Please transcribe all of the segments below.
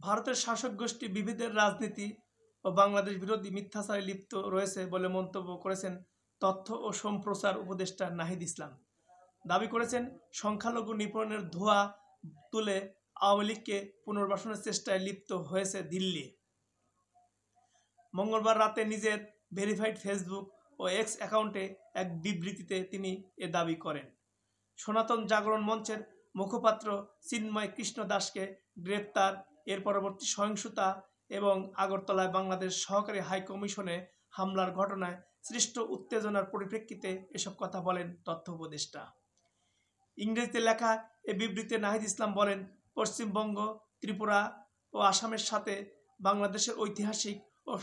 ভারতের শাসক গোষ্ঠী বিভেদের রাজনীতি ও বাংলাদেশ বিরোধী মিথ্যাচারে লিপ্ত রয়েছে বলে মন্তব্য করেছেন তথ্য ও সম্প্রচার উপদেষ্টা নাহিদ ইসলাম। দাবি করেছেন, সংখ্যালঘু নিপীড়নের ধোঁয়া তুলে আওয়ামী লীগকে পুনর্বাসনের চেষ্টায় লিপ্ত হয়েছে দিল্লি। মঙ্গলবার রাতে নিজের ভেরিফাইড ফেসবুক ও এক্স অ্যাকাউন্টে এক বিবৃতিতে তিনি এ দাবি করেন। সনাতন জাগরণ মঞ্চের মুখপাত্র চিন্ময় কৃষ্ণ দাসকে গ্রেপ্তার, এর পরবর্তী সহিংসতা এবং আগরতলায় বাংলাদেশ সহকারী হাইকমিশনে হামলার ঘটনায় সৃষ্ট উত্তেজনার পরিপ্রেক্ষিতে এসব কথা বলেন তথ্য উপদেষ্টা। ইংরেজিতে লেখা এ বিবৃতিতে নাহিদ ইসলাম বলেন, পশ্চিমবঙ্গ, ত্রিপুরা ও আসামের সাথে বাংলাদেশের ঐতিহাসিক ও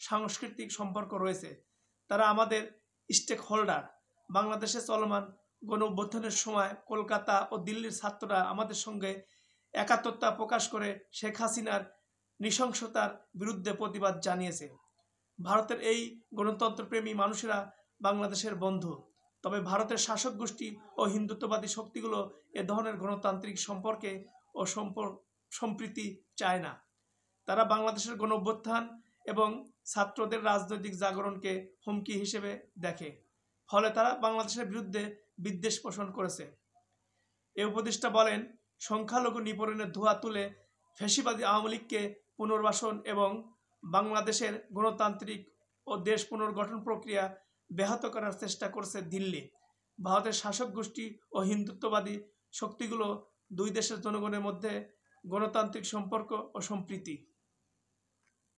সাংস্কৃতিক সম্পর্ক রয়েছে। তারা আমাদের স্টেক হোল্ডার। বাংলাদেশে চলমান গণ অভ্যুত্থানের সময় কলকাতা ও দিল্লির ছাত্ররা আমাদের সঙ্গে একাত্মতা প্রকাশ করে শেখ হাসিনার নৃশংসতার বিরুদ্ধে প্রতিবাদ জানিয়েছে। ভারতের এই গণতন্ত্রপ্রেমী মানুষেরা বাংলাদেশের বন্ধু। তবে ভারতের শাসক গোষ্ঠী ও হিন্দুত্ববাদী শক্তিগুলো এ ধরনের গণতান্ত্রিক সম্পর্কে ও সম্প্রীতি চায় না। তারা বাংলাদেশের গণ অভ্যুত্থান এবং ছাত্রদের রাজনৈতিক জাগরণকে হুমকি হিসেবে দেখে। ফলে তারা বাংলাদেশের বিরুদ্ধে বিদ্বেষ পোষণ করেছে। এ উপদেষ্টা বলেন, সংখ্যালঘু নিপীড়নের ধোঁয়া তুলে ফ্যাসিবাদী আওয়ামী লীগকে পুনর্বাসন এবং বাংলাদেশের গণতান্ত্রিক ও দেশ পুনর্গঠন প্রক্রিয়া ব্যাহত করার চেষ্টা করছে দিল্লি। ভারতের শাসক গোষ্ঠী ও হিন্দুত্ববাদী শক্তিগুলো দুই দেশের জনগণের মধ্যে গণতান্ত্রিক সম্পর্ক ও সম্প্রীতি